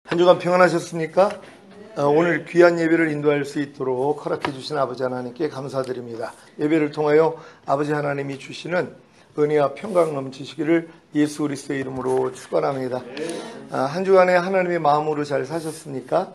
한 주간 평안하셨습니까? 오늘 귀한 예배를 인도할 수 있도록 허락해 주신 아버지 하나님께 감사드립니다. 예배를 통하여 아버지 하나님이 주시는 은혜와 평강 넘치시기를 예수 그리스도의 이름으로 축원합니다. 한 주간에 하나님의 마음으로 잘 사셨습니까?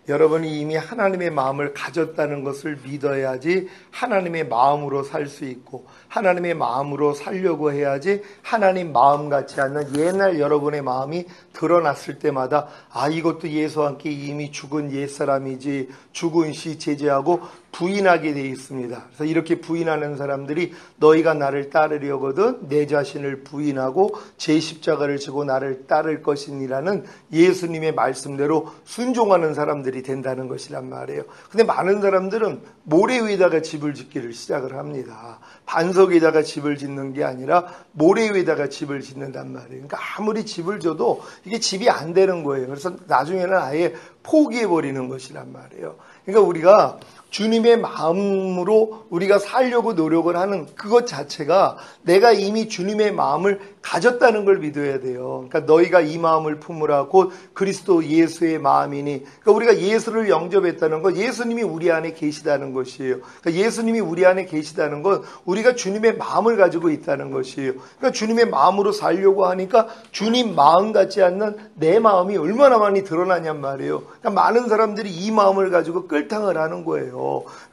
여러분이 이미 하나님의 마음을 가졌다는 것을 믿어야지 하나님의 마음으로 살 수 있고, 하나님의 마음으로 살려고 해야지 하나님 마음 같지 않는 옛날 여러분의 마음이 드러났을 때마다 이것도 예수와 함께 이미 죽은 옛사람이지, 죽은 시 제재하고 부인하게 되어 있습니다. 그래서 이렇게 부인하는 사람들이 너희가 나를 따르려거든 내 자신을 부인하고 제 십자가를 지고 나를 따를 것이니라는 예수님의 말씀대로 순종하는 사람들이 된다는 것이란 말이에요. 근데 많은 사람들은 모래 위에다가 집을 짓기를 시작을 합니다. 반석 위에다가 집을 짓는 게 아니라 모래 위에다가 집을 짓는단 말이에요. 그러니까 아무리 집을 줘도 이게 집이 안 되는 거예요. 그래서 나중에는 아예 포기해버리는 것이란 말이에요. 그러니까 우리가 주님의 마음으로 우리가 살려고 노력을 하는 그것 자체가 내가 이미 주님의 마음을 가졌다는 걸 믿어야 돼요. 그러니까 너희가 이 마음을 품으라 곧 그리스도 예수의 마음이니, 그러니까 우리가 예수를 영접했다는 것, 예수님이 우리 안에 계시다는 것이에요. 그러니까 예수님이 우리 안에 계시다는 건 우리가 주님의 마음을 가지고 있다는 것이에요. 그러니까 주님의 마음으로 살려고 하니까 주님 마음 같지 않는 내 마음이 얼마나 많이 드러나냔 말이에요. 그러니까 많은 사람들이 이 마음을 가지고 끌탕을 하는 거예요.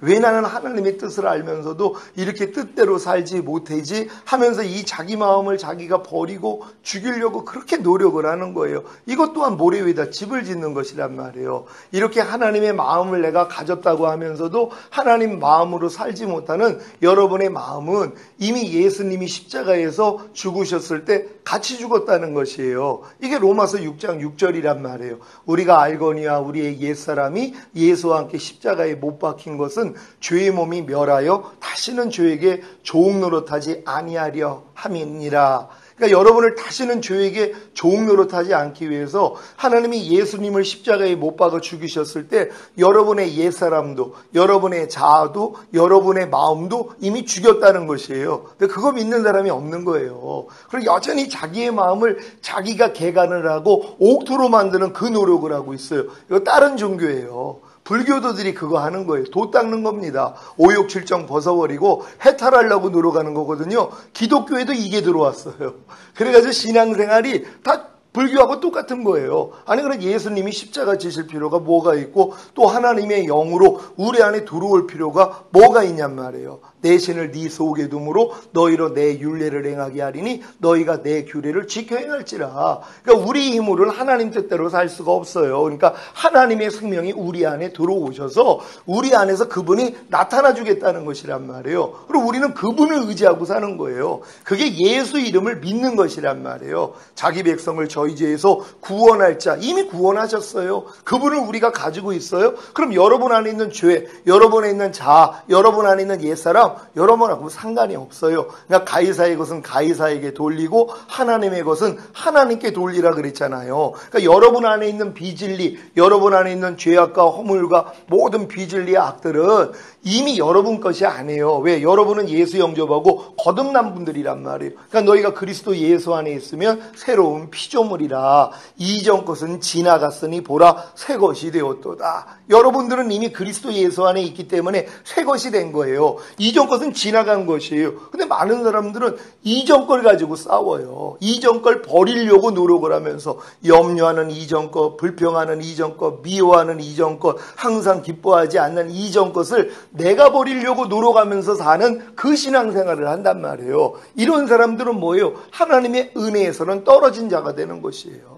왜 나는 하나님의 뜻을 알면서도 이렇게 뜻대로 살지 못하지 하면서 이 자기 마음을 자기가 버리고 죽이려고 그렇게 노력을 하는 거예요. 이것 또한 모래 위에다 집을 짓는 것이란 말이에요. 이렇게 하나님의 마음을 내가 가졌다고 하면서도 하나님 마음으로 살지 못하는 여러분의 마음은 이미 예수님이 십자가에서 죽으셨을 때 같이 죽었다는 것이에요. 이게 로마서 6장 6절이란 말이에요. 우리가 알거니와 우리의 옛사람이 예수와 함께 십자가에 못 박힌 것은 죄의 몸이 멸하여 다시는 죄에게 종노릇하지 아니하려 함이니라. 그러니까 여러분을 다시는 죄에게 종노릇하지 않기 위해서 하나님이 예수님을 십자가에 못 박아 죽이셨을 때 여러분의 옛사람도, 여러분의 자아도, 여러분의 마음도 이미 죽였다는 것이에요. 근데 그거 믿는 사람이 없는 거예요. 그리고 여전히 자기의 마음을 자기가 개간을 하고 옥토로 만드는 그 노력을 하고 있어요. 이거 다른 종교예요. 불교도들이 그거 하는 거예요. 도 닦는 겁니다. 오욕칠정 벗어버리고 해탈하려고 노력하는 거거든요. 기독교에도 이게 들어왔어요. 그래가지고 신앙생활이 다 불교하고 똑같은 거예요. 아니 그럼 예수님이 십자가 지실 필요가 뭐가 있고 또 하나님의 영으로 우리 안에 들어올 필요가 뭐가 있냔 말이에요. 내 신을 네 속에 둠으로 너희로 내 율례를 행하게 하리니 너희가 내 규례를 지켜 행할지라. 그러니까 우리 힘으로는 하나님 뜻대로 살 수가 없어요. 그러니까 하나님의 생명이 우리 안에 들어오셔서 우리 안에서 그분이 나타나 주겠다는 것이란 말이에요. 그리고 우리는 그분을 의지하고 사는 거예요. 그게 예수 이름을 믿는 것이란 말이에요. 자기 백성을 저희 죄에서 구원할 자, 이미 구원하셨어요. 그분을 우리가 가지고 있어요. 그럼 여러분 안에 있는 죄, 여러분 안에 있는 자아, 여러분 안에 있는 옛사람, 여러분하고 상관이 없어요. 그러니까 가이사의 것은 가이사에게 돌리고 하나님의 것은 하나님께 돌리라 그랬잖아요. 그러니까 여러분 안에 있는 비진리, 여러분 안에 있는 죄악과 허물과 모든 비진리와 악들은 이미 여러분 것이 아니에요. 왜? 여러분은 예수 영접하고 거듭난 분들이란 말이에요. 그러니까 너희가 그리스도 예수 안에 있으면 새로운 피조물이라. 이전 것은 지나갔으니 보라 새 것이 되었도다. 여러분들은 이미 그리스도 예수 안에 있기 때문에 새 것이 된 거예요. 이전 것은 지나간 것이에요. 근데 많은 사람들은 이전 걸 가지고 싸워요. 이전 걸 버리려고 노력을 하면서 염려하는 이전 것, 불평하는 이전 것, 미워하는 이전 것, 항상 기뻐하지 않는 이전 것을 내가 버리려고 노력하면서 사는 그 신앙생활을 한단 말이에요. 이런 사람들은 뭐예요? 하나님의 은혜에서는 떨어진 자가 되는 것이에요.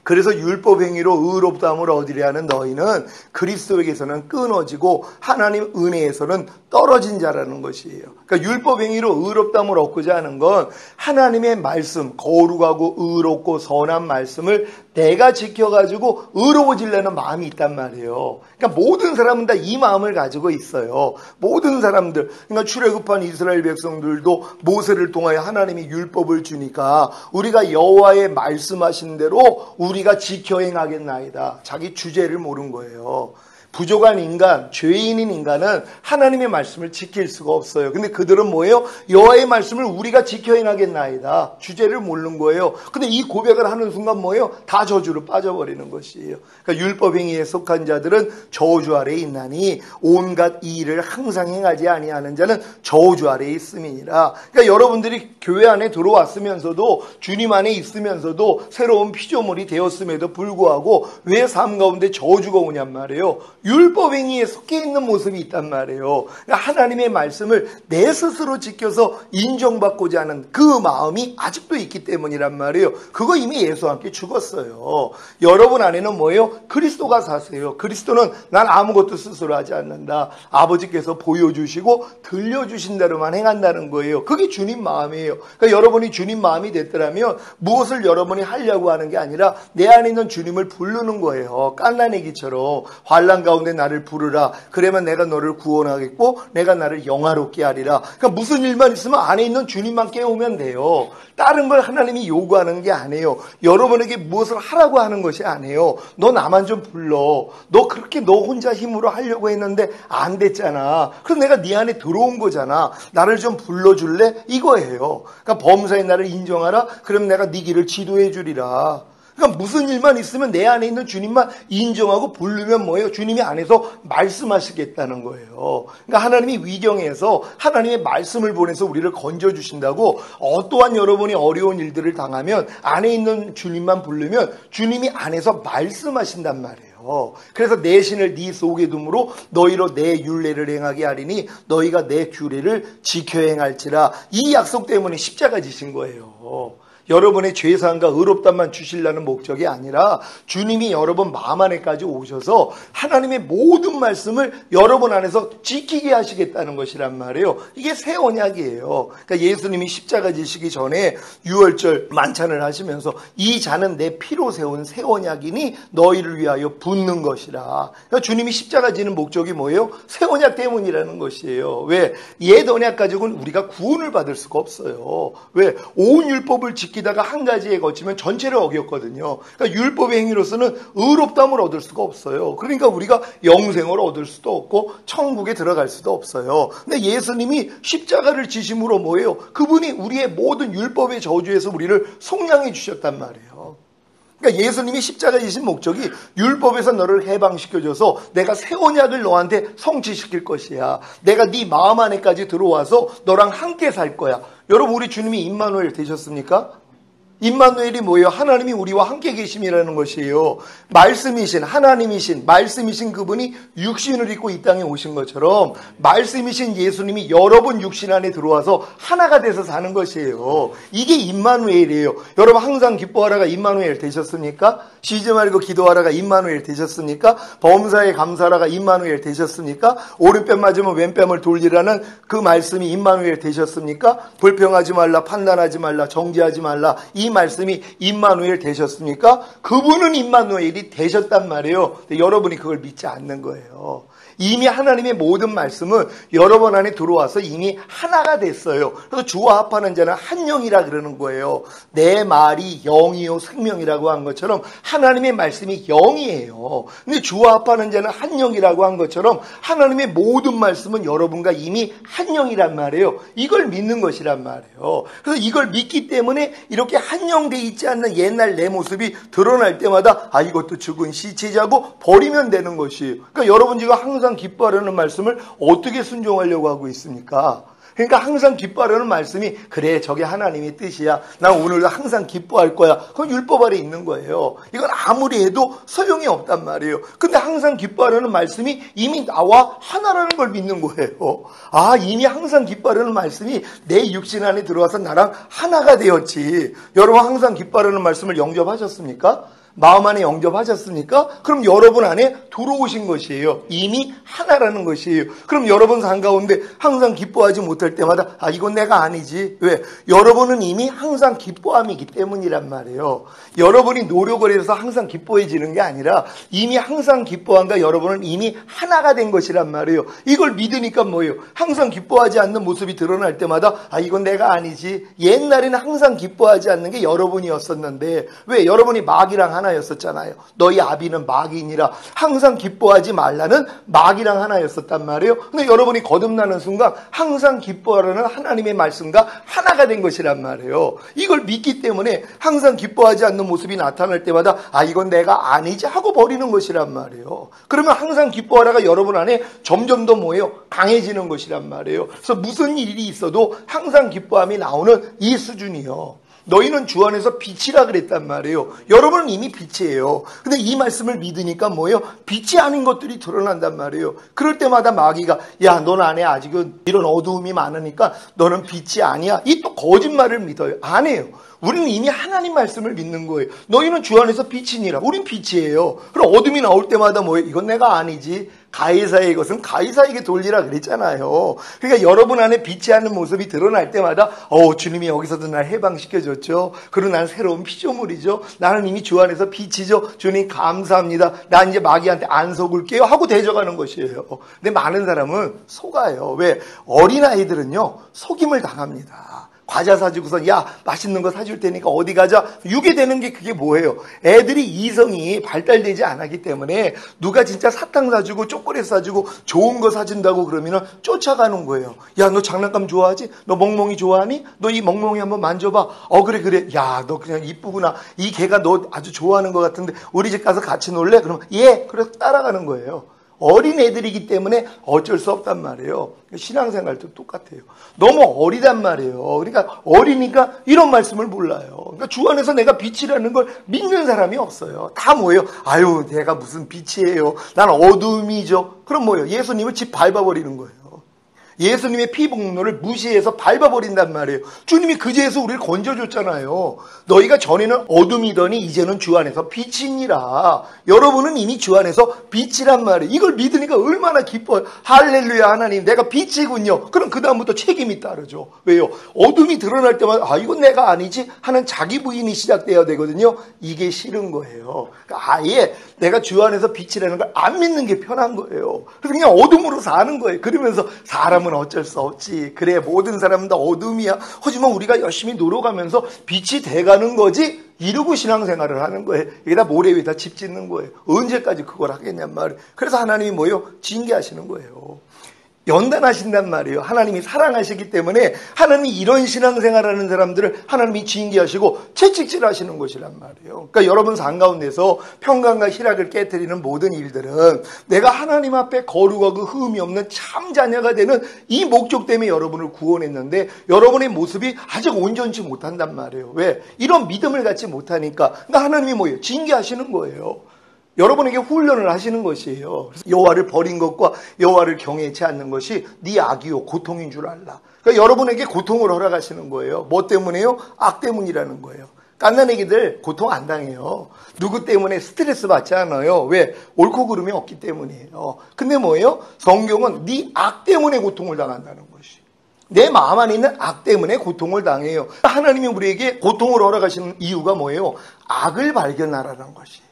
그래서 율법 행위로 의롭다함을 얻으려 하는 너희는 그리스도에게서는 끊어지고 하나님 은혜에서는 떨어진 자라는 것이에요. 그러니까 율법 행위로 의롭다함을 얻고자 하는 건 하나님의 말씀, 거룩하고 의롭고 선한 말씀을 내가 지켜가지고 의로워지려는 마음이 있단 말이에요. 그러니까 모든 사람은 다 이 마음을 가지고 있어요. 모든 사람들. 그러니까 출애굽한 이스라엘 백성들도 모세를 통하여 하나님이 율법을 주니까 우리가 여호와의 말씀하신 대로 우리가 지켜 행하겠나이다. 자기 주제를 모른 거예요. 부족한 인간, 죄인인 인간은 하나님의 말씀을 지킬 수가 없어요. 근데 그들은 뭐예요? 여호와의 말씀을 우리가 지켜 행하겠나이다. 주제를 모르는 거예요. 근데 이 고백을 하는 순간 뭐예요? 다 저주로 빠져버리는 것이에요. 그러니까 율법행위에 속한 자들은 저주 아래에 있나니 온갖 이 일을 항상 행하지 아니하는 자는 저주 아래에 있음이니라. 그러니까 여러분들이 교회 안에 들어왔으면서도 주님 안에 있으면서도 새로운 피조물이 되었음에도 불구하고 왜 삶 가운데 저주가 오냔 말이에요. 율법행위에 속해 있는 모습이 있단 말이에요. 그러니까 하나님의 말씀을 내 스스로 지켜서 인정받고자 하는 그 마음이 아직도 있기 때문이란 말이에요. 그거 이미 예수와 함께 죽었어요. 여러분 안에는 뭐예요? 그리스도가 사세요. 그리스도는 난 아무것도 스스로 하지 않는다. 아버지께서 보여주시고 들려주신 대로만 행한다는 거예요. 그게 주님 마음이에요. 그러니까 여러분이 주님 마음이 됐더라면 무엇을 여러분이 하려고 하는 게 아니라 내 안에 있는 주님을 부르는 거예요. 깐나내기처럼 환난 가운데 나를 부르라. 그러면 내가 너를 구원하겠고 내가 나를 영화롭게 하리라. 그러니까 무슨 일만 있으면 안에 있는 주님만 깨우면 돼요. 다른 걸 하나님이 요구하는 게 아니에요. 여러분에게 무엇을 하라고 하는 것이 아니에요. 너 나만 좀 불러. 너 그렇게 너 혼자 힘으로 하려고 했는데 안 됐잖아. 그래서 내가 네 안에 들어온 거잖아. 나를 좀 불러줄래? 이거예요. 그러니까 범사의 나를 인정하라. 그럼 내가 네 길을 지도해 주리라. 그러니까 무슨 일만 있으면 내 안에 있는 주님만 인정하고 부르면 뭐예요? 주님이 안에서 말씀하시겠다는 거예요. 그러니까 하나님이 위경해서 하나님의 말씀을 보내서 우리를 건져주신다고 어떠한 여러분이 어려운 일들을 당하면 안에 있는 주님만 부르면 주님이 안에서 말씀하신단 말이에요. 그래서 내 신을 네 속에 둠으로 너희로 내 율례를 행하게 하리니 너희가 내 규례를 지켜 행할지라. 이 약속 때문에 십자가 지신 거예요. 여러분의 죄사함과 의롭다만 주시려는 목적이 아니라 주님이 여러분 마음 안에까지 오셔서 하나님의 모든 말씀을 여러분 안에서 지키게 하시겠다는 것이란 말이에요. 이게 새 언약이에요. 그러니까 예수님이 십자가 지시기 전에 유월절 만찬을 하시면서 이 잔은 내 피로 세운 새 언약이니 너희를 위하여 붓는 것이라. 그러니까 주님이 십자가 지는 목적이 뭐예요? 새 언약 때문이라는 것이에요. 왜? 옛 언약 가지고는 우리가 구원을 받을 수가 없어요. 왜? 온 율법을 지키다가 한 가지에 거치면 전체를 어겼거든요. 그러니까 율법의 행위로서는 의롭다함을 얻을 수가 없어요. 그러니까 우리가 영생을 얻을 수도 없고 천국에 들어갈 수도 없어요. 근데 예수님이 십자가를 지심으로 뭐예요? 그분이 우리의 모든 율법의 저주에서 우리를 속량해 주셨단 말이에요. 그러니까 예수님이 십자가 지신 목적이 율법에서 너를 해방시켜줘서 내가 새 언약을 너한테 성취시킬 것이야. 내가 네 마음 안에까지 들어와서 너랑 함께 살 거야. 여러분 우리 주님이 임마누엘 되셨습니까? 임마누엘이 뭐예요? 하나님이 우리와 함께 계심이라는 것이에요. 말씀이신 하나님이신 말씀이신 그분이 육신을 입고 이 땅에 오신 것처럼 말씀이신 예수님이 여러분 육신 안에 들어와서 하나가 돼서 사는 것이에요. 이게 임마누엘이에요. 여러분 항상 기뻐하라가 임마누엘 되셨습니까? 쉬지 말고 기도하라가 임마누엘 되셨습니까? 범사에 감사하라가 임마누엘 되셨습니까? 오른뺨 맞으면 왼뺨을 돌리라는 그 말씀이 임마누엘 되셨습니까? 불평하지 말라, 판단하지 말라, 정죄하지 말라, 이 말씀이 임마누엘 되셨습니까? 그분은 임마누엘이 되셨단 말이에요. 근데 여러분이 그걸 믿지 않는 거예요. 이미 하나님의 모든 말씀은 여러분 안에 들어와서 이미 하나가 됐어요. 그래서 주와 합하는 자는 한 영이라 그러는 거예요. 내 말이 영이요 생명이라고 한 것처럼 하나님의 말씀이 영이에요. 근데 주와 합하는 자는 한 영이라고 한 것처럼 하나님의 모든 말씀은 여러분과 이미 한 영이란 말이에요. 이걸 믿는 것이란 말이에요. 그래서 이걸 믿기 때문에 이렇게 한영돼 있지 않는 옛날 내 모습이 드러날 때마다 아 이것도 죽은 시체자고 버리면 되는 것이에요. 그러니까 여러분 지금 항상 기뻐하려는 말씀을 어떻게 순종하려고 하고 있습니까? 그러니까 항상 기뻐하려는 말씀이 그래 저게 하나님의 뜻이야. 난 오늘도 항상 기뻐할 거야. 그건 율법 아래 있는 거예요. 이건 아무리 해도 소용이 없단 말이에요. 근데 항상 기뻐하려는 말씀이 이미 나와 하나라는 걸 믿는 거예요. 아 이미 항상 기뻐하려는 말씀이 내 육신 안에 들어와서 나랑 하나가 되었지. 여러분 항상 기뻐하려는 말씀을 영접하셨습니까? 마음 안에 영접하셨습니까? 그럼 여러분 안에 들어오신 것이에요. 이미 하나라는 것이에요. 그럼 여러분 삶 가운데 항상 기뻐하지 못할 때마다 아 이건 내가 아니지. 왜? 여러분은 이미 항상 기뻐함이기 때문이란 말이에요. 여러분이 노력을 해서 항상 기뻐해지는 게 아니라 이미 항상 기뻐함과 여러분은 이미 하나가 된 것이란 말이에요. 이걸 믿으니까 뭐예요? 항상 기뻐하지 않는 모습이 드러날 때마다 아 이건 내가 아니지. 옛날에는 항상 기뻐하지 않는 게 여러분이었었는데 왜? 여러분이 마귀랑 하나였었잖아요. 너희 아비는 마귀니라. 항상 기뻐하지 말라는 마귀랑 하나였었단 말이에요. 근데 여러분이 거듭나는 순간 항상 기뻐하라는 하나님의 말씀과 하나가 된 것이란 말이에요. 이걸 믿기 때문에 항상 기뻐하지 않는 모습이 나타날 때마다 아, 이건 내가 아니지 하고 버리는 것이란 말이에요. 그러면 항상 기뻐하라가 여러분 안에 점점 더 뭐예요? 강해지는 것이란 말이에요. 그래서 무슨 일이 있어도 항상 기뻐함이 나오는 이 수준이요. 너희는 주 안에서 빛이라 그랬단 말이에요. 여러분은 이미 빛이에요. 근데 이 말씀을 믿으니까 뭐예요? 빛이 아닌 것들이 드러난단 말이에요. 그럴 때마다 마귀가 야, 넌 안에 아직은 이런 어두움이 많으니까 너는 빛이 아니야. 이 또 거짓말을 믿어요. 아니에요. 우리는 이미 하나님 말씀을 믿는 거예요. 너희는 주 안에서 빛이니라. 우린 빛이에요. 그럼 어둠이 나올 때마다 뭐예요? 이건 내가 아니지. 가이사의 것은 가이사에게 돌리라 그랬잖아요. 그러니까 여러분 안에 빛이 않는 모습이 드러날 때마다 주님이 여기서도 날 해방시켜줬죠. 그리고 난 새로운 피조물이죠. 나는 이미 주 안에서 빛이죠. 주님 감사합니다. 나 이제 마귀한테 안 속을게요 하고 대적하는 것이에요. 근데 많은 사람은 속아요. 왜? 어린아이들은요 속임을 당합니다. 과자 사주고서 야 맛있는 거 사줄 테니까 어디 가자. 유괴 되는 게 그게 뭐예요? 애들이 이성이 발달되지 않았기 때문에 누가 진짜 사탕 사주고 초콜릿 사주고 좋은 거 사준다고 그러면 쫓아가는 거예요. 야, 너 장난감 좋아하지? 너 멍멍이 좋아하니? 너 이 멍멍이 한번 만져봐. 그래. 야, 너 그냥 이쁘구나. 이 개가 너 아주 좋아하는 것 같은데 우리 집 가서 같이 놀래? 그러면 예. 그래서 따라가는 거예요. 어린 애들이기 때문에 어쩔 수 없단 말이에요. 신앙생활도 똑같아요. 너무 어리단 말이에요. 그러니까 어리니까 이런 말씀을 몰라요. 그러니까 주 안에서 내가 빛이라는 걸 믿는 사람이 없어요. 다 뭐예요? 아유, 내가 무슨 빛이에요. 난 어둠이죠. 그럼 뭐예요? 예수님을 집 밟아버리는 거예요. 예수님의 피복로를 무시해서 밟아버린단 말이에요. 주님이 그제에서 우리를 건져줬잖아요. 너희가 전에는 어둠이더니 이제는 주 안에서 빛이니라. 여러분은 이미 주 안에서 빛이란 말이에요. 이걸 믿으니까 얼마나 기뻐요. 할렐루야, 하나님 내가 빛이군요. 그럼 그 다음부터 책임이 따르죠. 왜요? 어둠이 드러날 때마다 이건 내가 아니지 하는 자기 부인이 시작돼야 되거든요. 이게 싫은 거예요. 그러니까 아예 내가 주 안에서 빛이라는 걸 안 믿는 게 편한 거예요. 그래서 그냥 어둠으로 사는 거예요. 그러면서 사람은 어쩔 수 없지. 그래, 모든 사람은 다 어둠이야. 하지만 우리가 열심히 노력하면서 빛이 돼가는 거지 이러고 신앙생활을 하는 거예요. 이게 다 모래 위에다 집 짓는 거예요. 언제까지 그걸 하겠냔 말이에요. 그래서 하나님이 뭐예요? 징계하시는 거예요. 연단하신단 말이에요. 하나님이 사랑하시기 때문에 하나님이 이런 신앙생활하는 사람들을 하나님이 징계하시고 채찍질하시는 것이란 말이에요. 그러니까 여러분 삶 가운데서 평강과 희락을 깨트리는 모든 일들은 내가 하나님 앞에 거룩하고 흠이 없는 참 자녀가 되는 이 목적 때문에 여러분을 구원했는데 여러분의 모습이 아직 온전치 못한단 말이에요. 왜? 이런 믿음을 갖지 못하니까. 그러니까 하나님이 뭐예요? 징계하시는 거예요. 여러분에게 훈련을 하시는 것이에요. 여호와를 버린 것과 여호와를 경외치 않는 것이 네 악이요 고통인 줄 알라. 그러니까 여러분에게 고통을 허락하시는 거예요. 뭐 때문에요? 악 때문이라는 거예요. 갓난애기들 고통 안 당해요. 누구 때문에 스트레스 받지 않아요. 왜? 옳고 그름이 없기 때문이에요. 근데 뭐예요? 성경은 네 악 때문에 고통을 당한다는 것이. 내 마음 안에 있는 악 때문에 고통을 당해요. 하나님이 우리에게 고통을 허락하시는 이유가 뭐예요? 악을 발견하라는 것이에요.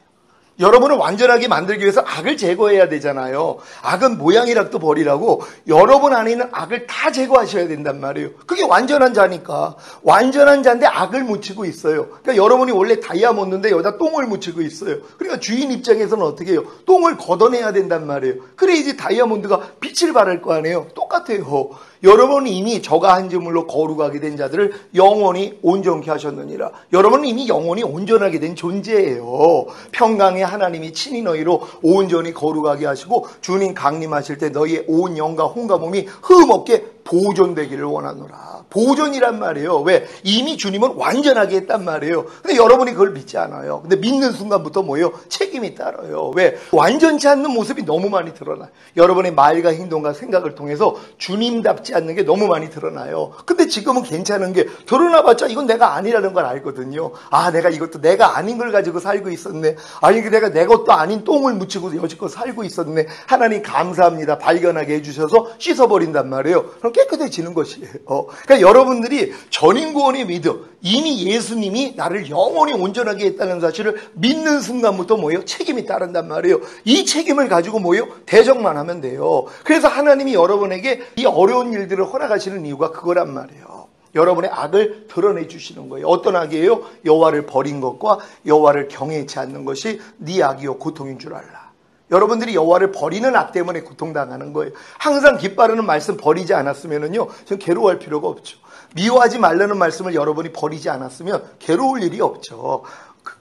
여러분을 완전하게 만들기 위해서 악을 제거해야 되잖아요. 악은 모양이라도 버리라고 여러분 안에 있는 악을 다 제거하셔야 된단 말이에요. 그게 완전한 자니까. 완전한 자인데 악을 묻히고 있어요. 그러니까 여러분이 원래 다이아몬드인데 여기다 똥을 묻히고 있어요. 그러니까 주인 입장에서는 어떻게 해요? 똥을 걷어내야 된단 말이에요. 그래 이제 다이아몬드가 빛을 발할 거 아니에요. 똑같아요. 여러분은 이미 저가 한 제물로 거룩하게 된 자들을 영원히 온전케 하셨느니라. 여러분은 이미 영원히 온전하게 된 존재예요. 평강의 하나님이 친히 너희로 온전히 거룩하게 하시고 주님 강림하실 때 너희의 온 영과 혼과 몸이 흠없게 보존되기를 원하노라. 보존이란 말이에요. 왜? 이미 주님은 완전하게 했단 말이에요. 근데 여러분이 그걸 믿지 않아요. 근데 믿는 순간부터 뭐예요? 책임이 따라요. 왜? 완전치 않는 모습이 너무 많이 드러나요. 여러분의 말과 행동과 생각을 통해서 주님답지 않는 게 너무 많이 드러나요. 근데 지금은 괜찮은 게 드러나봤자 이건 내가 아니라는 걸 알거든요. 아, 내가 이것도 내가 아닌 걸 가지고 살고 있었네. 아니, 내가 내 것도 아닌 똥을 묻히고 여지껏 살고 있었네. 하나님 감사합니다. 발견하게 해주셔서 씻어버린단 말이에요. 그럼 깨끗해지는 것이에요. 그러니까 여러분들이 전인구원의 믿음, 이미 예수님이 나를 영원히 온전하게 했다는 사실을 믿는 순간부터 뭐예요? 책임이 따른단 말이에요. 이 책임을 가지고 뭐예요? 대적만 하면 돼요. 그래서 하나님이 여러분에게 이 어려운 일들을 허락하시는 이유가 그거란 말이에요. 여러분의 악을 드러내 주시는 거예요. 어떤 악이에요? 여호와를 버린 것과 여호와를 경외치 않는 것이 네 악이요 고통인 줄 알라. 여러분들이 여호와를 버리는 악 때문에 고통당하는 거예요. 항상 기뻐하라는 말씀 버리지 않았으면은요, 전 괴로워할 필요가 없죠. 미워하지 말라는 말씀을 여러분이 버리지 않았으면 괴로울 일이 없죠.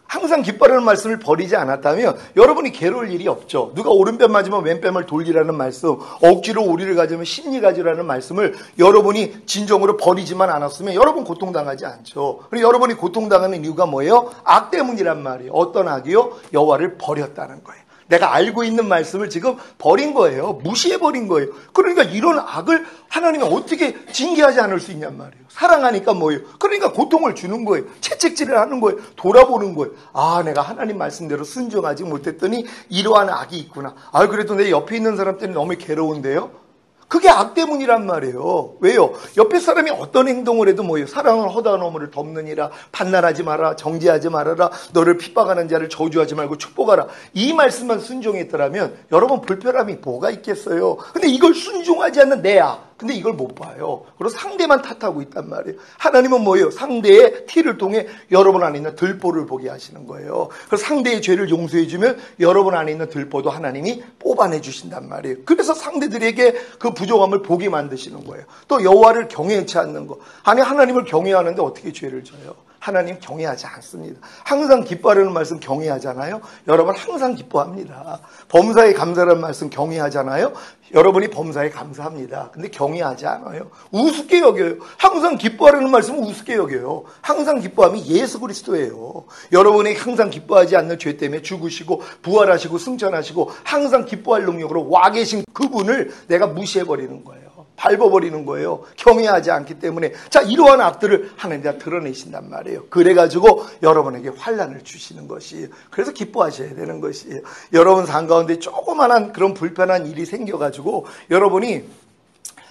항상 기뻐하라는 말씀을 버리지 않았다면 여러분이 괴로울 일이 없죠. 누가 오른뺨 맞으면 왼뺨을 돌리라는 말씀, 억지로 우리를 가지면 심리 가지라는 말씀을 여러분이 진정으로 버리지만 않았으면 여러분 고통당하지 않죠. 그리고 여러분이 고통당하는 이유가 뭐예요? 악 때문이란 말이에요. 어떤 악이요? 여호와를 버렸다는 거예요. 내가 알고 있는 말씀을 지금 버린 거예요. 무시해버린 거예요. 그러니까 이런 악을 하나님이 어떻게 징계하지 않을 수 있냔 말이에요. 사랑하니까 뭐예요? 그러니까 고통을 주는 거예요. 채찍질을 하는 거예요. 돌아보는 거예요. 아, 내가 하나님 말씀대로 순종하지 못했더니 이러한 악이 있구나. 아, 그래도 내 옆에 있는 사람 때문에 너무 괴로운데요? 그게 악 때문이란 말이에요. 왜요? 옆에 사람이 어떤 행동을 해도 뭐예요? 사랑을 허다한 어머를 덮느니라, 판단하지 마라, 정죄하지 말아라, 너를 핍박하는 자를 저주하지 말고 축복하라. 이 말씀만 순종했더라면 여러분 불편함이 뭐가 있겠어요? 근데 이걸 순종하지 않는 내 악, 근데 이걸 못 봐요. 그리고 상대만 탓하고 있단 말이에요. 하나님은 뭐예요? 상대의 티를 통해 여러분 안에 있는 들보를 보게 하시는 거예요. 그래서 상대의 죄를 용서해주면 여러분 안에 있는 들보도 하나님이 뽑아내 주신단 말이에요. 그래서 상대들에게 그 부족함을 보게 만드시는 거예요. 또 여호와를 경외치 않는 거. 아니, 하나님을 경외하는데 어떻게 죄를 져요? 하나님 경외하지 않습니다. 항상 기뻐하라는 말씀 경외하잖아요. 여러분 항상 기뻐합니다. 범사에 감사라는 말씀 경외하잖아요. 여러분이 범사에 감사합니다. 근데 경외하지 않아요. 우습게 여겨요. 항상 기뻐하라는 말씀은 우습게 여겨요. 항상 기뻐함이 예수 그리스도예요. 여러분이 항상 기뻐하지 않는 죄 때문에 죽으시고 부활하시고 승천하시고 항상 기뻐할 능력으로 와 계신 그분을 내가 무시해버리는 거예요. 밟아버리는 거예요. 경외하지 않기 때문에. 자, 이러한 악들을 하나님이 드러내신단 말이에요. 그래가지고 여러분에게 환난을 주시는 것이에요. 그래서 기뻐하셔야 되는 것이에요. 여러분 삶 가운데 조그만한 그런 불편한 일이 생겨가지고 여러분이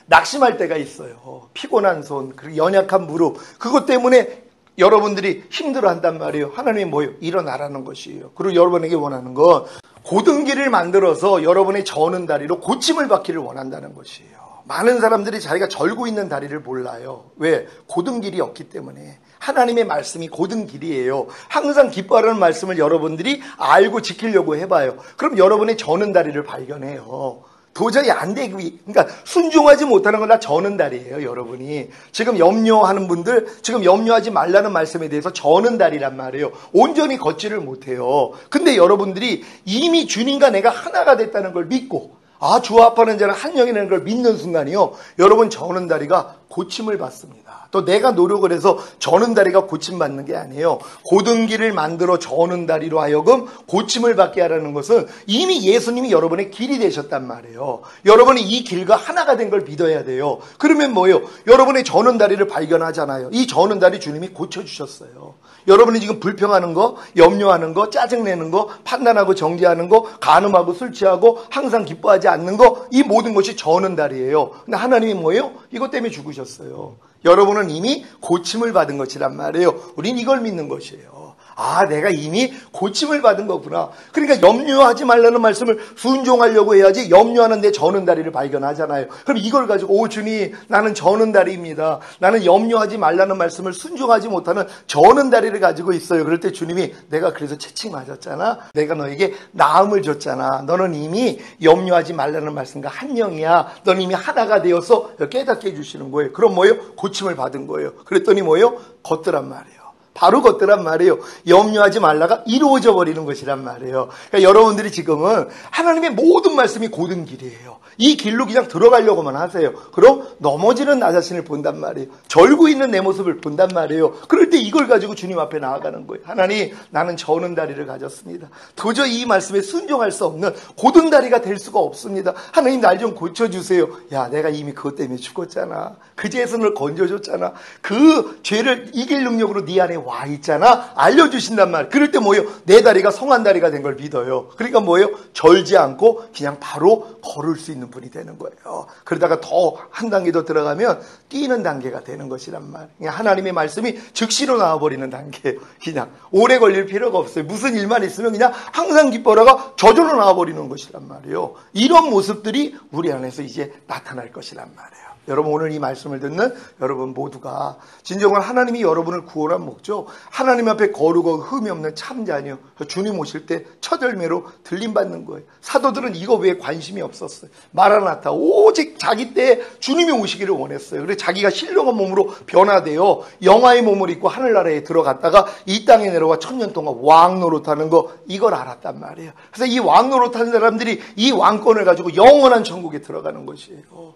낙심할 때가 있어요. 피곤한 손, 그리고 연약한 무릎, 그것 때문에 여러분들이 힘들어한단 말이에요. 하나님이 뭐예요? 일어나라는 것이에요. 그리고 여러분에게 원하는 건 고등기를 만들어서 여러분의 저는 다리로 고침을 받기를 원한다는 것이에요. 많은 사람들이 자기가 절고 있는 다리를 몰라요. 왜? 고든 길이 없기 때문에. 하나님의 말씀이 고든 길이에요. 항상 기뻐하라는 말씀을 여러분들이 알고 지키려고 해봐요. 그럼 여러분의 저는 다리를 발견해요. 도저히 안 되고, 그러니까 순종하지 못하는 건 다 저는 다리예요, 여러분이. 지금 염려하는 분들, 지금 염려하지 말라는 말씀에 대해서 저는 다리란 말이에요. 온전히 걷지를 못해요. 근데 여러분들이 이미 주님과 내가 하나가 됐다는 걸 믿고, 아, 주와 합하는 자는 한 영이라는 걸 믿는 순간이요, 여러분 저는 다리가 고침을 받습니다. 또 내가 노력을 해서 저는 다리가 고침받는 게 아니에요. 고든 길을 만들어 저는 다리로 하여금 고침을 받게 하라는 것은 이미 예수님이 여러분의 길이 되셨단 말이에요. 여러분이 이 길과 하나가 된 걸 믿어야 돼요. 그러면 뭐예요? 여러분의 저는 다리를 발견하잖아요. 이 저는 다리 주님이 고쳐주셨어요. 여러분이 지금 불평하는 거, 염려하는 거, 짜증내는 거, 판단하고 정죄하는 거, 간음하고 술 취하고 항상 기뻐하지 않는 거, 이 모든 것이 저는 다리예요. 근데 하나님이 뭐예요? 이것 때문에 죽으셨어요. 여러분은 이미 고침을 받은 것이란 말이에요. 우린 이걸 믿는 것이에요. 아, 내가 이미 고침을 받은 거구나. 그러니까 염려하지 말라는 말씀을 순종하려고 해야지 염려하는데 저는 다리를 발견하잖아요. 그럼 이걸 가지고 오 주님, 나는 저는 다리입니다. 나는 염려하지 말라는 말씀을 순종하지 못하는 저는 다리를 가지고 있어요. 그럴 때 주님이 내가 그래서 채찍 맞았잖아. 내가 너에게 나음을 줬잖아. 너는 이미 염려하지 말라는 말씀과 한 영이야. 너는 이미 하나가 되어서 깨닫게 해주시는 거예요. 그럼 뭐예요? 고침을 받은 거예요. 그랬더니 뭐예요? 걷더란 말이에요. 바로 걷더란 말이에요. 염려하지 말라가 이루어져 버리는 것이란 말이에요. 그러니까 여러분들이 지금은 하나님의 모든 말씀이 고든 길이에요. 이 길로 그냥 들어가려고만 하세요. 그럼 넘어지는 나 자신을 본단 말이에요. 절고 있는 내 모습을 본단 말이에요. 그럴 때 이걸 가지고 주님 앞에 나아가는 거예요. 하나님, 나는 저는 다리를 가졌습니다. 도저히 이 말씀에 순종할 수 없는 고든 다리가 될 수가 없습니다. 하나님, 날 좀 고쳐주세요. 야, 내가 이미 그것 때문에 죽었잖아. 그 죄에서 널 건져줬잖아. 그 죄를 이길 능력으로 네 안에 와 있잖아. 알려주신단 말이에요. 그럴 때 뭐예요? 내 다리가 성한 다리가 된 걸 믿어요. 그러니까 뭐예요? 절지 않고 그냥 바로 걸을 수 있는 분이 되는 거예요. 그러다가 더 한 단계 더 들어가면 뛰는 단계가 되는 것이란 말이에요. 하나님의 말씀이 즉시로 나와버리는 단계예요. 그냥 오래 걸릴 필요가 없어요. 무슨 일만 있으면 그냥 항상 기뻐라가 저절로 나와버리는 것이란 말이에요. 이런 모습들이 우리 안에서 이제 나타날 것이란 말이에요. 여러분 오늘 이 말씀을 듣는 여러분 모두가 진정한 하나님이 여러분을 구원한 목적, 하나님 앞에 거룩하고 흠이 없는 참자녀, 주님 오실 때 첫 열매로 들림받는 거예요. 사도들은 이거 왜 관심이 없었어요? 마라나타, 오직 자기 때에 주님이 오시기를 원했어요. 그래서 자기가 신령한 몸으로 변화되어 영화의 몸을 입고 하늘나라에 들어갔다가 이 땅에 내려와 1000년 동안 왕 노릇하는 거, 이걸 알았단 말이에요. 그래서 이 왕 노릇하는 사람들이 이 왕권을 가지고 영원한 천국에 들어가는 것이에요.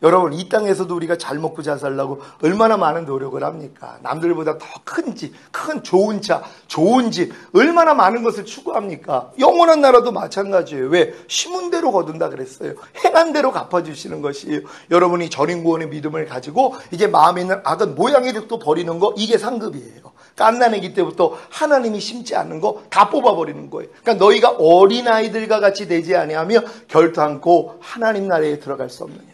여러분, 이 땅에서도 우리가 잘 먹고 잘 살려고 얼마나 많은 노력을 합니까? 남들보다 더 큰 집, 큰 좋은 차, 좋은 집, 얼마나 많은 것을 추구합니까? 영원한 나라도 마찬가지예요. 왜? 심은 대로 거둔다 그랬어요. 행한 대로 갚아주시는 것이에요. 여러분이 전인구원의 믿음을 가지고 이제 마음에 있는 악은 모양의 득도 버리는 거, 이게 상급이에요. 갓난아기 때부터 하나님이 심지 않는 거 다 뽑아버리는 거예요. 그러니까 너희가 어린아이들과 같이 되지 아니하며 결단코 하나님 나라에 들어갈 수 없느니라.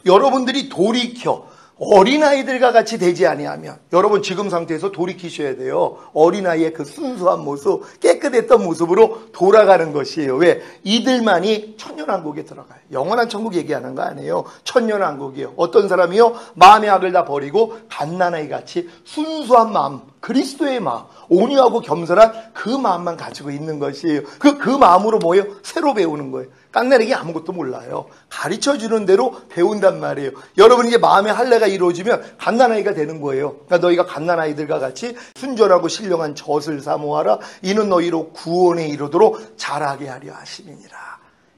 여러분들이 돌이켜 어린아이들과 같이 되지 아니하면, 여러분 지금 상태에서 돌이키셔야 돼요. 어린아이의 그 순수한 모습, 깨끗했던 모습으로 돌아가는 것이에요. 왜? 이들만이 천년왕국에 들어가요. 영원한 천국 얘기하는 거 아니에요. 천년왕국이에요. 어떤 사람이요? 마음의 악을 다 버리고 갓난아이 같이 순수한 마음, 그리스도의 마음, 온유하고 겸손한 그 마음만 가지고 있는 것이에요. 그 마음으로 뭐예요? 새로 배우는 거예요. 갓난아기 아무것도 몰라요. 가르쳐주는 대로 배운단 말이에요. 여러분 이제 마음의 할례가 이루어지면 갓난아이가 되는 거예요. 그러니까 너희가 갓난아이들과 같이 순전하고 신령한 젖을 사모하라. 이는 너희로 구원에 이르도록 자라게 하려 하심이니라.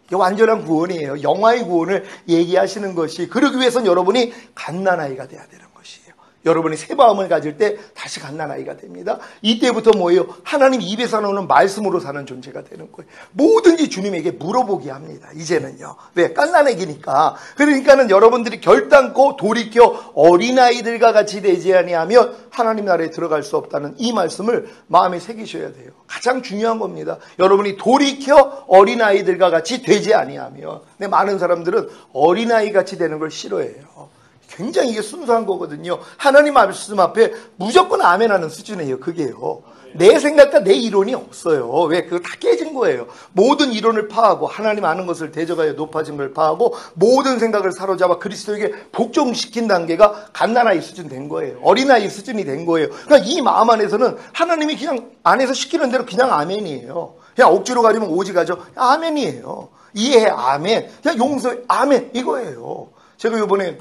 이게 완전한 구원이에요. 영화의 구원을 얘기하시는 것이, 그러기 위해서는 여러분이 갓난아이가 돼야 되는 것이에요. 여러분이 새 마음을 가질 때 다시 갓난아이가 됩니다. 이때부터 뭐예요? 하나님 입에서 나오는 말씀으로 사는 존재가 되는 거예요. 뭐든지 주님에게 물어보게 합니다. 이제는요. 왜? 갓난아기니까. 그러니까는 여러분들이 결단코 돌이켜 어린아이들과 같이 되지 아니하면 하나님 나라에 들어갈 수 없다는 이 말씀을 마음에 새기셔야 돼요. 가장 중요한 겁니다. 여러분이 돌이켜 어린아이들과 같이 되지 아니하면. 근데 많은 사람들은 어린아이 같이 되는 걸 싫어해요. 굉장히 이게 순수한 거거든요. 하나님 말씀 앞에 무조건 아멘하는 수준이에요. 그게요. 내 생각과 내 이론이 없어요. 왜? 그거 다 깨진 거예요. 모든 이론을 파하고 하나님 아는 것을 대적하여 높아진 걸 파하고 모든 생각을 사로잡아 그리스도에게 복종시킨 단계가 갓난아이 수준 된 거예요. 어린아이 수준이 된 거예요. 그러니까 이 마음 안에서는 하나님이 그냥 안에서 시키는 대로 그냥 아멘이에요. 그냥 억지로 가려면 오지 가죠. 아멘이에요. 이해해. 아멘. 그냥 용서해. 아멘. 이거예요. 제가 이번에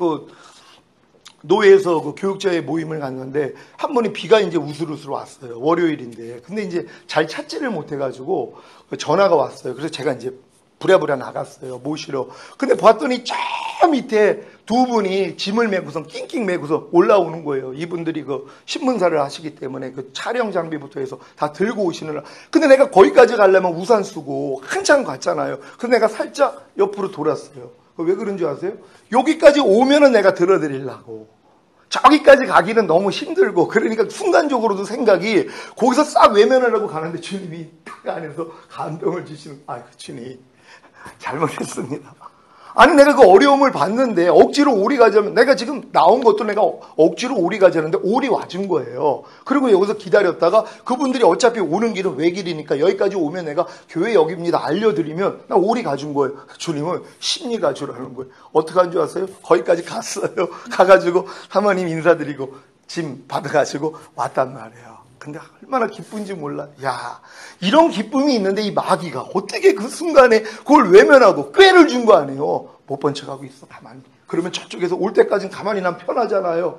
노예에서 그 교육자의 모임을 갔는데 한 분이 비가 이제 우슬우슬 왔어요. 월요일인데. 근데 이제 잘 찾지를 못해가지고 전화가 왔어요. 그래서 제가 이제 부랴부랴 나갔어요. 모시러. 근데 봤더니 저 밑에 두 분이 짐을 메고서 낑낑 메고서 올라오는 거예요. 이분들이 그 신문사를 하시기 때문에 그 촬영 장비부터 해서 다 들고 오시느라. 근데 내가 거기까지 가려면 우산 쓰고 한참 갔잖아요. 그래서 내가 살짝 옆으로 돌았어요. 왜 그런 줄 아세요? 여기까지 오면은 내가 들어드리려고. 저기까지 가기는 너무 힘들고, 그러니까 순간적으로도 생각이 거기서 싹 외면하려고 가는데 주님이 딱 안에서 감동을 주시는, 주님 잘못했습니다. 아니 내가 그 어려움을 봤는데 억지로 오리 가자면, 내가 지금 나온 것도 내가 억지로 오리 가자는데 오리 와준 거예요. 그리고 여기서 기다렸다가 그분들이 어차피 오는 길은 외길이니까 여기까지 오면 내가 교회 여기입니다 알려드리면 나 오리 가준 거예요. 주님은 심리 가주라는 거예요. 어떻게 한 줄 아세요? 거기까지 갔어요. 가가지고 사모님 인사드리고 짐 받아가지고 왔단 말이에요. 근데 얼마나 기쁜지 몰라. 야, 이런 기쁨이 있는데 이 마귀가 어떻게 그 순간에 그걸 외면하고 꾀를 준 거 아니에요. 못 본 척하고 있어 가만히. 그러면 저쪽에서 올 때까지는 가만히 난 편하잖아요.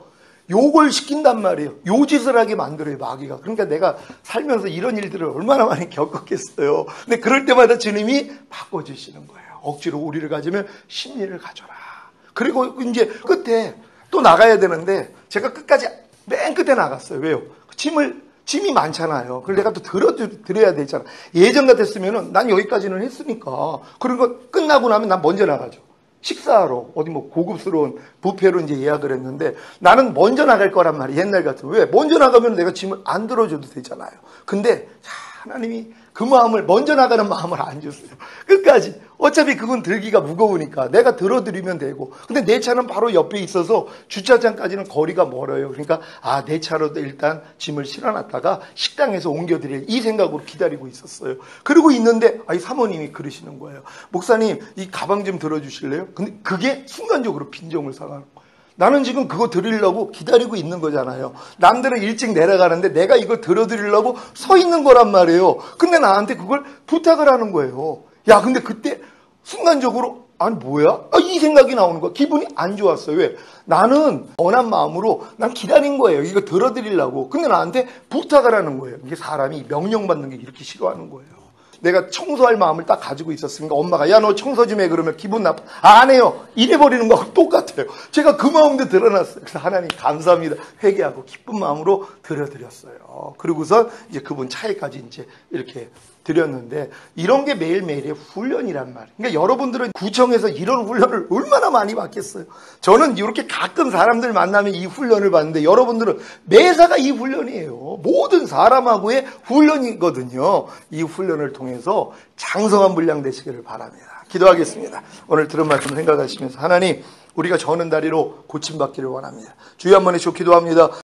욕을 시킨단 말이에요. 요짓을 하게 만들어요 마귀가. 그러니까 내가 살면서 이런 일들을 얼마나 많이 겪었겠어요. 근데 그럴 때마다 주님이 바꿔주시는 거예요. 억지로 우리를 가지면 심리를 가져라. 그리고 이제 끝에 또 나가야 되는데 제가 끝까지 맨 끝에 나갔어요. 왜요? 짐이 많잖아요. 그걸 내가 또 드려야 되잖아. 예전 같았으면은 난 여기까지는 했으니까. 그런 거 끝나고 나면 난 먼저 나가죠. 식사하러 어디 뭐 고급스러운 뷔페로 이제 예약을 했는데 나는 먼저 나갈 거란 말이야. 옛날 같으면. 왜? 먼저 나가면 내가 짐을 안 들어줘도 되잖아요. 근데 하나님이 그 마음을, 먼저 나가는 마음을 안 줬어요. 끝까지. 어차피 그건 들기가 무거우니까 내가 들어드리면 되고. 근데 내 차는 바로 옆에 있어서 주차장까지는 거리가 멀어요. 그러니까 내 차로도 일단 짐을 실어놨다가 식당에서 옮겨드릴 이 생각으로 기다리고 있었어요. 그러고 있는데 사모님이 그러시는 거예요. 목사님, 이 가방 좀 들어주실래요? 근데 그게 순간적으로 빈정을 상하는 거예요. 나는 지금 그거 드리려고 기다리고 있는 거잖아요. 남들은 일찍 내려가는데 내가 이거 들어드리려고 서 있는 거란 말이에요. 근데 나한테 그걸 부탁을 하는 거예요. 야, 근데 그때 순간적으로 뭐야? 이 생각이 나오는 거야. 기분이 안 좋았어요. 왜? 나는 원한 마음으로 난 기다린 거예요. 이거 들어드리려고. 근데 나한테 부탁을 하는 거예요. 이게 사람이 명령받는 게 이렇게 싫어하는 거예요. 내가 청소할 마음을 딱 가지고 있었으니까 엄마가 야, 너 청소 좀 해. 그러면 기분 나빠. 안 해요. 이래버리는 거하고 똑같아요. 제가 그 마음도 드러났어요. 그래서 하나님 감사합니다. 회개하고 기쁜 마음으로 드려드렸어요. 그리고선 이제 그분 차에까지 이제 이렇게 드렸는데, 이런 게 매일매일의 훈련이란 말이에요. 그러니까 여러분들은 구청에서 이런 훈련을 얼마나 많이 받겠어요. 저는 이렇게 가끔 사람들 만나면 이 훈련을 받는데, 여러분들은 매사가 이 훈련이에요. 모든 사람하고의 훈련이거든요. 이 훈련을 통해서 장성한 분량 되시기를 바랍니다. 기도하겠습니다. 오늘 들은 말씀 생각하시면서, 하나님, 우리가 저는 다리로 고침받기를 원합니다. 주여 한번 해주시고 기도합니다.